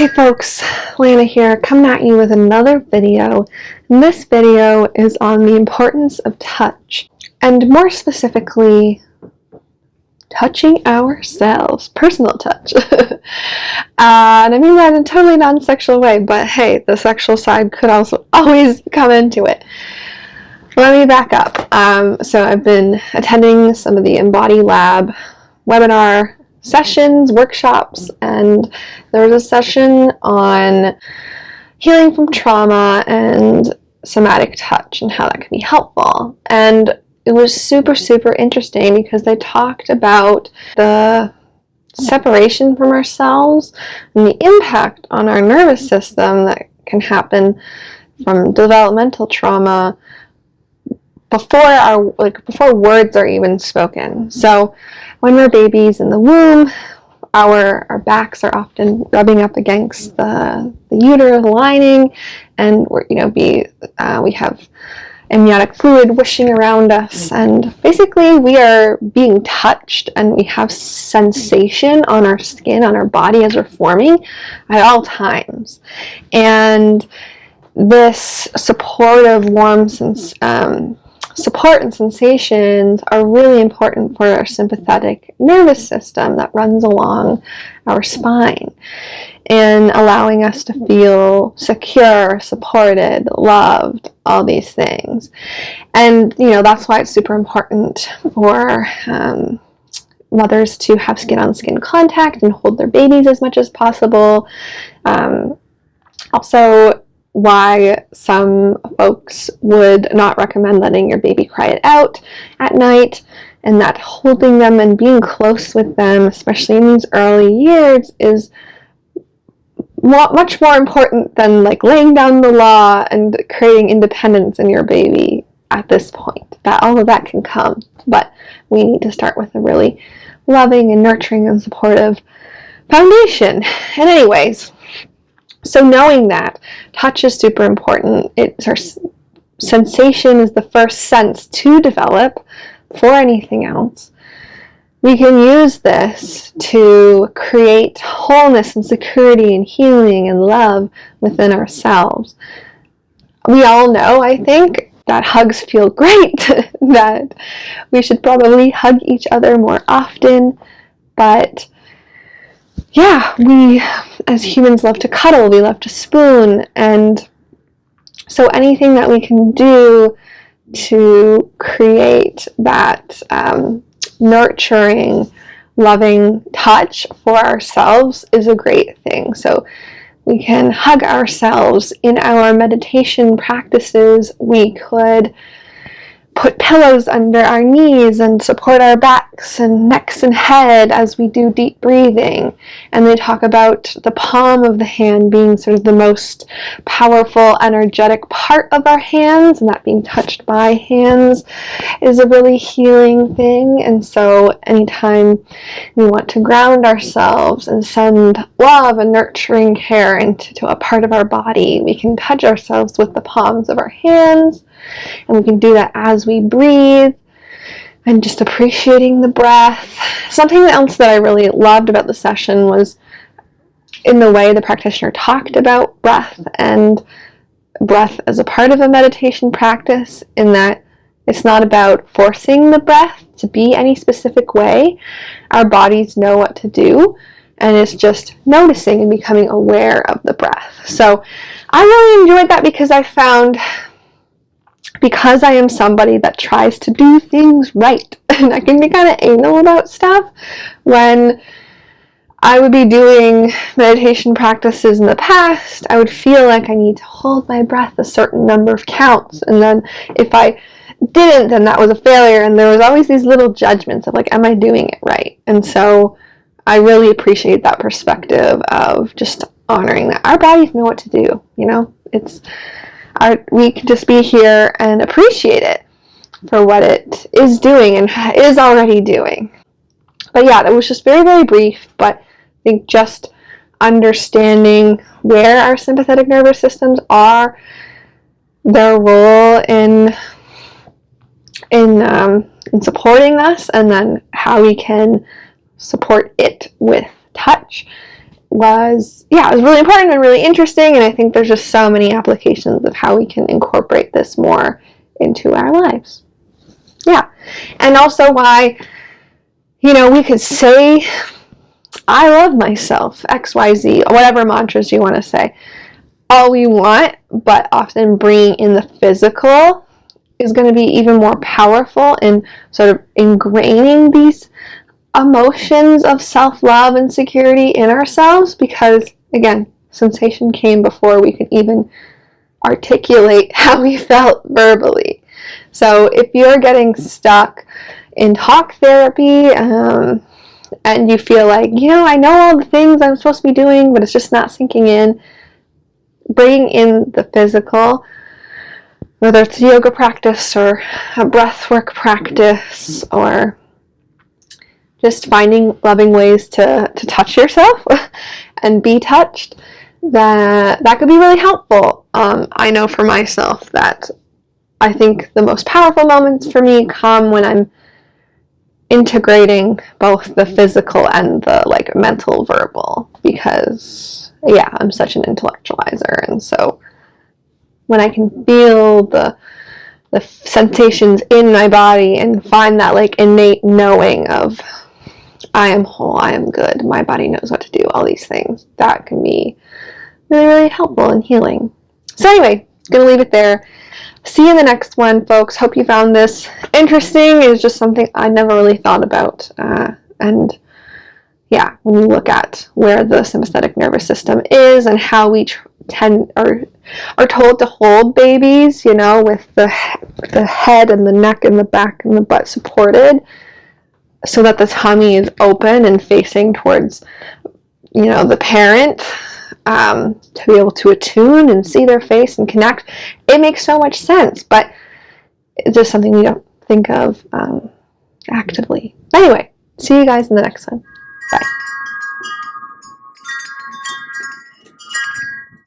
Hey folks, Lana here, coming at you with another video. And this video is on the importance of touch, and more specifically, touching ourselves, personal touch. And I mean that in a totally non-sexual way, but hey, the sexual side could also always come into it. Let me back up. So I've been attending some of the Embody Lab webinar sessions, workshops, and there was a session on healing from trauma and somatic touch and how that can be helpful. And it was super, super interesting because they talked about the separation from ourselves and the impact on our nervous system that can happen from developmental trauma before words are even spoken. So when we're babies in the womb, our backs are often rubbing up against the uterine lining, and we have amniotic fluid whooshing around us, and basically we are being touched, and we have sensation on our skin, on our body as we're forming at all times. And this supportive, warm support and sensations are really important for our sympathetic nervous system that runs along our spine and allowing us to feel secure, supported, loved, all these things. And that's why it's super important for mothers to have skin-on-skin contact and hold their babies as much as possible. Also, why some folks would not recommend letting your baby cry it out at night, and that holding them and being close with them, especially in these early years, is much more important than laying down the law and creating independence in your baby at this point. That all of that can come, but we need to start with a really loving and nurturing and supportive foundation. And anyways, so knowing that touch is super important, our sensation is the first sense to develop for anything else. We can use this to create wholeness and security and healing and love within ourselves. We all know, I think, that hugs feel great, that we should probably hug each other more often, but yeah, we as humans love to cuddle, we love to spoon, and so anything that we can do to create that nurturing, loving touch for ourselves is a great thing. So we can hug ourselves in our meditation practices. We could put pillows under our knees and support our backs and necks and head as we do deep breathing. And they talk about the palm of the hand being sort of the most powerful, energetic part of our hands, and that being touched by hands is a really healing thing. And so anytime we want to ground ourselves and send love and nurturing care into a part of our body, we can touch ourselves with the palms of our hands. And we can do that as we breathe and just appreciating the breath. Something else that I really loved about the session was in the way the practitioner talked about breath and breath as a part of a meditation practice, in that it's not about forcing the breath to be any specific way. Our bodies know what to do, and it's just noticing and becoming aware of the breath. So I really enjoyed that because I found, because I am somebody that tries to do things right, and I can be kind of anal about stuff, when I would be doing meditation practices in the past, I would feel like I need to hold my breath a certain number of counts, and then if I didn't, then that was a failure, and there was always these little judgments of am I doing it right? And so I really appreciate that perspective of just honoring that our bodies know what to do. We can just be here and appreciate it for what it is doing and is already doing. But yeah, that was just very, very brief, but I think just understanding where our sympathetic nervous systems are, their role in supporting us, and then how we can support it with touch was, yeah, it was really important and really interesting, and I think there's just so many applications of how we can incorporate this more into our lives. Yeah. And also why, you know, we could say, I love myself, XYZ, whatever mantras you want to say, all we want, but often bringing in the physical is going to be even more powerful in sort of ingraining these emotions of self-love and security in ourselves, because again, sensation came before we could even articulate how we felt verbally. So if you're getting stuck in talk therapy and you feel like, you know, I know all the things I'm supposed to be doing, but it's just not sinking in, bringing in the physical, whether it's yoga practice or a breathwork practice, or just finding loving ways to touch yourself and be touched, that could be really helpful. I know for myself that I think the most powerful moments for me come when I'm integrating both the physical and the like mental verbal, because yeah, I'm such an intellectualizer, and so when I can feel the sensations in my body and find that like innate knowing of I am whole, I am good, my body knows what to do, all these things, that can be really, really helpful and healing. So anyway, gonna leave it there. See you in the next one, folks. Hope you found this interesting. It was just something I never really thought about. And yeah, when you look at where the sympathetic nervous system is and how we are told to hold babies, you know, with the head and the neck and the back and the butt supported, so that the tummy is open and facing towards, you know, the parent, to be able to attune and see their face and connect. It makes so much sense, but it's just something we don't think of actively. Anyway, see you guys in the next one. Bye.